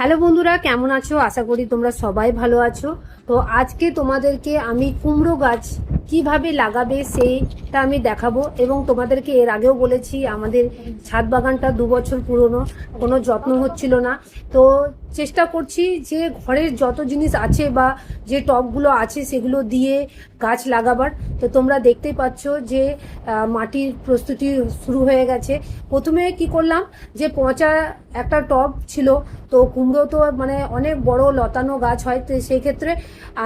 Hello বন্ধুরা, কেমন আছো? আশা করি তোমরা সবাই ভালো আছো। তো আজকে তোমাদেরকে আমি কুমড়ো গাছ কিভাবে লাগাবে সেইটা আমি দেখাবো। এবং তোমাদেরকে এর আগেও বলেছি আমাদের ছাদ বাগানটা 2 বছর পুরনো, কোনো যত্ন হচ্ছিল না। তো চেষ্টা করছি যে ঘরের যত জিনিস আছে বা যে টবগুলো আছে সেগুলো দিয়ে গাছ লাগাবার। তো তোমরা দেখতেই পাচ্ছ যে মাটির প্রস্তুতি শুরু হয়ে গেছে। প্রথমে কি করলাম, যে পচা একটা টব ছিল, তো কুমড়ো তো মানে অনেক বড় লতানো গাছ হয়, তো সেই ক্ষেত্রে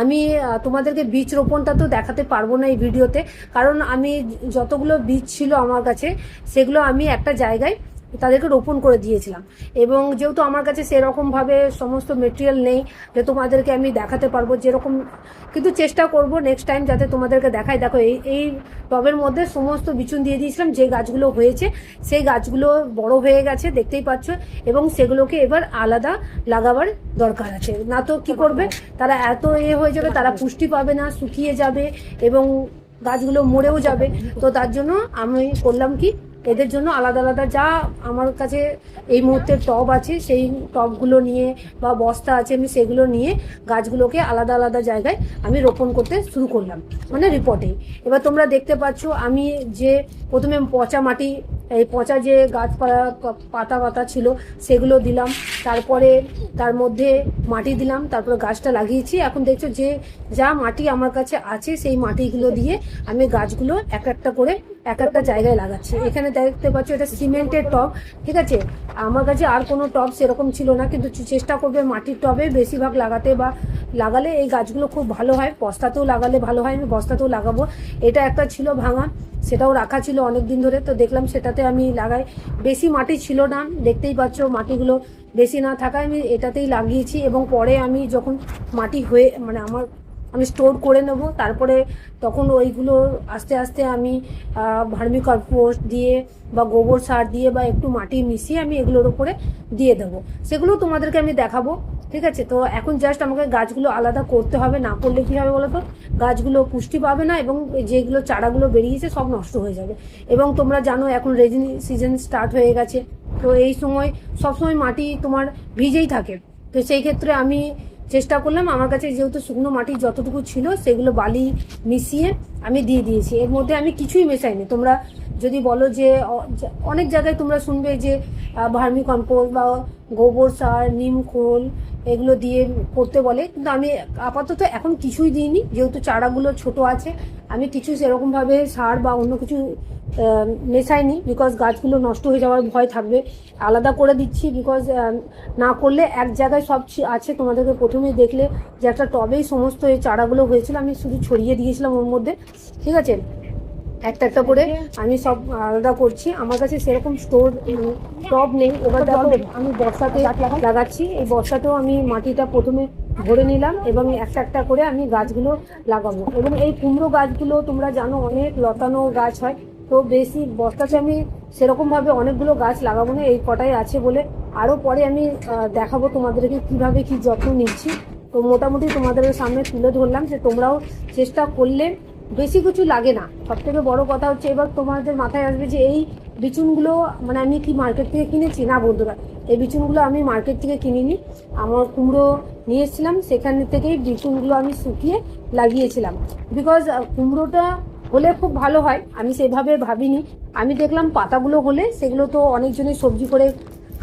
আমি তোমাদেরকে বীজ রোপণটা তো দেখাতে পারবো না এই ভিডিওতে, কারণ আমি যতগুলো বীজ ছিল আমার কাছে সেগুলো আমি একটা জায়গায় তাদেরকে রোপণ করে দিয়েছিলাম। এবং যেহেতু আমার কাছে সেরকমভাবে সমস্ত মেটেরিয়াল নেই যে তোমাদেরকে আমি দেখাতে পারবো যেরকম, কিন্তু চেষ্টা করব নেক্সট টাইম যাতে তোমাদেরকে দেখাই। দেখো এই টবের মধ্যে সমস্ত বিচুন দিয়ে দিয়েছিলাম, যে গাছগুলো হয়েছে সেই গাছগুলো বড় হয়ে গেছে দেখতেই পাচ্ছ, এবং সেগুলোকে এবার আলাদা লাগাবার দরকার আছে। না তো কি করবে, তারা এত হয়ে যাবে, তারা পুষ্টি পাবে না, শুকিয়ে যাবে এবং গাছগুলো মরেও যাবে। তো তার জন্য আমি করলাম কি, এদের জন্য আলাদা আলাদা যা আমার কাছে এই মুহূর্তে টব আছে সেই টবগুলো নিয়ে বা বস্তা আছে আমি সেগুলো নিয়ে গাছগুলোকে আলাদা আলাদা জায়গায় আমি রোপণ করতে শুরু করলাম, মানে রিপোর্টে। এবার তোমরা দেখতে পাচ্ছ আমি যে প্রথমে পচা মাটি, এই পচা যে গাছপালা পাতা পাতা ছিল সেগুলো দিলাম, তারপরে তার মধ্যে মাটি দিলাম, তারপরে গাছটা লাগিয়েছি। এখন দেখছো যে যা মাটি আমার কাছে আছে সেই মাটিগুলো দিয়ে আমি গাছগুলো এক একটা করে এক একটা জায়গায় লাগাচ্ছি। এখানে দেখতে পাচ্ছ এটা সিমেন্টের টব, ঠিক আছে। আমার কাছে আর কোনো টব সেরকম ছিল না, কিন্তু চেষ্টা করবে মাটির টবে বেশিরভাগ লাগাতে, বা লাগালে এই গাছগুলো খুব ভালো হয়। বস্তাতেও লাগালে ভালো হয়, আমি বস্তাতেও লাগাবো। এটা একটা ছিল ভাঙা, সেটাও রাখা ছিল অনেক দিন ধরে, তো দেখলাম সেটাতে আমি লাগাই। বেশি মাটি ছিল না, দেখতেই পাচ্ছ মাটিগুলো বেশি না থাকায় আমি এটাতেই লাগিয়েছি। এবং পরে আমি যখন মাটি হয়ে মানে আমি স্টোর করে নেব, তারপরে তখন ওইগুলো আস্তে আস্তে আমি ভার্মি কম্পোস্ট দিয়ে বা গোবর সার দিয়ে বা একটু মাটি মিশিয়ে আমি এগুলোর উপরে দিয়ে দেবো। সেগুলো তোমাদেরকে আমি দেখাবো, ঠিক আছে। তো এখন জাস্ট আমাকে গাছগুলো আলাদা করতে হবে, না করলে কী হবে বলো তো, গাছগুলো পুষ্টি পাবে না এবং যেগুলো চারাগুলো বেরিয়েছে সব নষ্ট হয়ে যাবে। এবং তোমরা জানো এখন রেজিনি সিজন স্টার্ট হয়ে গেছে, তো এই সময় সবসময় মাটি তোমার ভিজেই থাকে। তো সেই ক্ষেত্রে আমি চেষ্টা করলাম, আমার কাছে যেহেতু শুকনো মাটি যতটুকু ছিল সেগুলো বালি মিশিয়ে আমি দিয়ে দিয়েছি। এর মধ্যে আমি কিছুই মেশাইনি। তোমরা যদি বলো যে অনেক জায়গায় তোমরা শুনবে যে ভার্মি কম্পোস্ট বা গোবর সার, নিম খোল এগুলো দিয়ে করতে বলে, কিন্তু আমি আপাতত এখন কিছুই দিইনি। যেহেতু চারাগুলো ছোট আছে, আমি কিছু সেরকমভাবে সার বা অন্য কিছু মেশাইনি, বিকজ গাছগুলো নষ্ট হয়ে যাওয়ার ভয় থাকবে। আলাদা করে দিচ্ছি, বিকজ না করলে এক জায়গায় সব আছে। তোমাদেরকে প্রথমেই দেখলে যে একটা টবেই সমস্ত এই চারাগুলো হয়েছিল, আমি শুধু ছড়িয়ে দিয়েছিলাম ওর মধ্যে, ঠিক আছে। একটা একটা করে আমি সব আলাদা করছি। আমার কাছে সেরকম স্টোর টব নেই। এবার দেখো আমি বর্ষাতে লাগাচ্ছি, এই বর্ষাতেও আমি মাটিটা প্রথমে ভরে নিলাম এবং একটা একটা করে আমি গাছগুলো লাগাবো। এবং এই কুমড়ো গাছগুলো তোমরা জানো অনেক লতানো গাছ হয়, তো বেশি বর্ষাতে আমি সেরকমভাবে অনেকগুলো গাছ লাগাবো না, এই কটাই আছে বলে। আরও পরে আমি দেখাবো তোমাদেরকে কিভাবে কি যত্ন নিচ্ছি। তো মোটামুটি তোমাদের সামনে তুলে ধরলাম যে তোমরাও চেষ্টা করলে বেশি কিছু লাগে না। সব থেকে বড় কথা হচ্ছে, এবার তোমাদের মাথায় আসবে যে এই বিচুনগুলো মানে আমি কি মার্কেট থেকে কিনেছি? না বন্ধুরা, এই বিচুনগুলো আমি মার্কেট থেকে কিনিনি। আমার কুমড়ো নিয়ে এসেছিলাম, সেখান থেকেই বিচুনগুলো আমি শুকিয়ে লাগিয়েছিলাম। বিকজ কুমড়োটা হলে খুব ভালো হয়, আমি সেভাবে ভাবিনি। আমি দেখলাম পাতাগুলো হলে সেগুলো তো অনেকজনই সবজি করে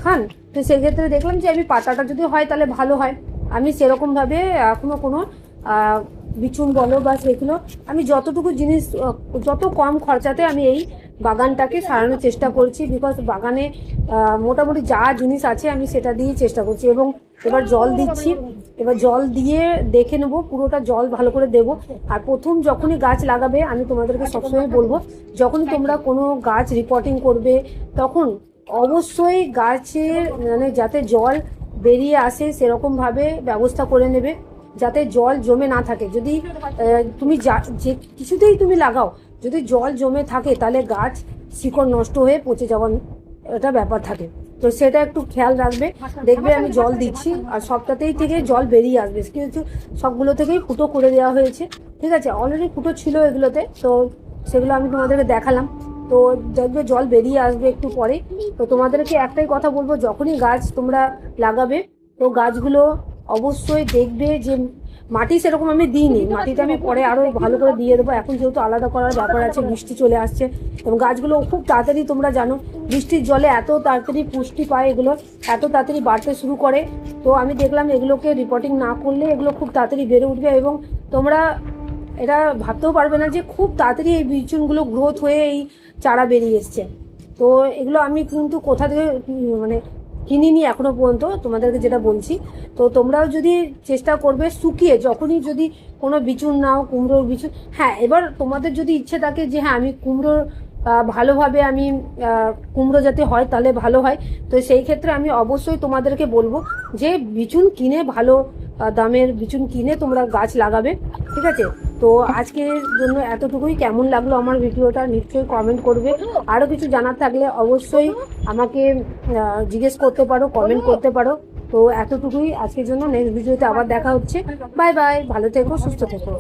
খান, তো সেক্ষেত্রে দেখলাম যে আমি পাতাটা যদি হয় তাহলে ভালো হয়। আমি সেরকমভাবে এখনো কোনো বিচুন বলো বা সেগুলো আমি যতটুকু জিনিস যত কম খরচাতে আমি এই বাগানটাকে সারানোর চেষ্টা করছি। বিকজ বাগানে মোটামুটি যা জিনিস আছে আমি সেটা দিয়েই চেষ্টা করছি। এবং এবার জল দিচ্ছি, এবার জল দিয়ে দেখে নেবো পুরোটা জল ভালো করে দেব। আর প্রথম যখনই গাছ লাগাবে, আমি তোমাদেরকে সবসময় বলবো, যখনই তোমরা কোনো গাছ রিপোর্টিং করবে তখন অবশ্যই গাছের মানে যাতে জল বেরিয়ে আসে সেরকমভাবে ব্যবস্থা করে নেবে, যাতে জল জমে না থাকে। যদি তুমি যে কিছুতেই তুমি লাগাও, যদি জল জমে থাকে তাহলে গাছ শিকড় নষ্ট হয়ে পচে যাওয়ার একটা ব্যাপার থাকে। তো সেটা একটু খেয়াল রাখবে। দেখবে আমি জল দিচ্ছি আর সবটাতেই থেকে জল বেরিয়ে আসবে, কিন্তু সবগুলো থেকেই ফুটো করে দেওয়া হয়েছে, ঠিক আছে। অলরেডি ফুটো ছিল এগুলোতে, তো সেগুলো আমি তোমাদেরকে দেখালাম। তো দেখবে জল বেরিয়ে আসবে একটু পরে। তো তোমাদেরকে একটাই কথা বলবো, যখনই গাছ তোমরা লাগাবে তো গাছগুলো অবশ্যই দেখবে যে মাটি সেরকম আমি দিইনি, মাটিটা আমি পরে আরো ভালো করে দিয়ে দেবো। এখন যেহেতু আলাদা করার ব্যাপার আছে, বৃষ্টি চলে আসছে এবং গাছগুলো খুব তাড়াতাড়ি, তোমরা জানো বৃষ্টির জলে এত তাড়াতাড়ি পুষ্টি পায়, এগুলো এত তাড়াতাড়ি বাড়তে শুরু করে। তো আমি দেখলাম এগুলোকে রিপোর্টিং না করলে এগুলো খুব তাড়াতাড়ি বেড়ে উঠবে এবং তোমরা এটা ভাবতেও পারবে না যে খুব তাড়াতাড়ি এই বিচুনগুলো গ্রোথ হয়ে এই চারা বেরিয়ে এসছে। তো এগুলো আমি কিন্তু কোথা থেকে মানে কিনিনি এখনো পর্যন্ত, তোমাদেরকে যেটা বলছি। তো তোমরাও যদি চেষ্টা করবে শুকিয়ে, যখনই যদি কোনো বিচুন নাও, কুমড়োর বিচুন, হ্যাঁ এবার তোমাদের যদি ইচ্ছে থাকে যে হ্যাঁ আমি কুমড়োর ভালোভাবে আমি কুমড়ো যাতে হয় তাহলে ভালো হয়, তো সেই ক্ষেত্রে আমি অবশ্যই তোমাদেরকে বলবো যে বিচুন কিনে, ভালো দামের বিচুন কিনে তোমরা গাছ লাগাবে, ঠিক আছে? তো আজকের জন্য এতটুকুই। কেমন লাগলো আমার ভিডিওটা নিশ্চয়ই কমেন্ট করবে। আরও কিছু জানার থাকলে অবশ্যই আমাকে জিজ্ঞেস করতে পারো, কমেন্ট করতে পারো। তো এতটুকুই আজকের জন্য, নেক্সট ভিডিওতে আবার দেখা হচ্ছে। বাই বাই, ভালো থেকো, সুস্থ থেকো।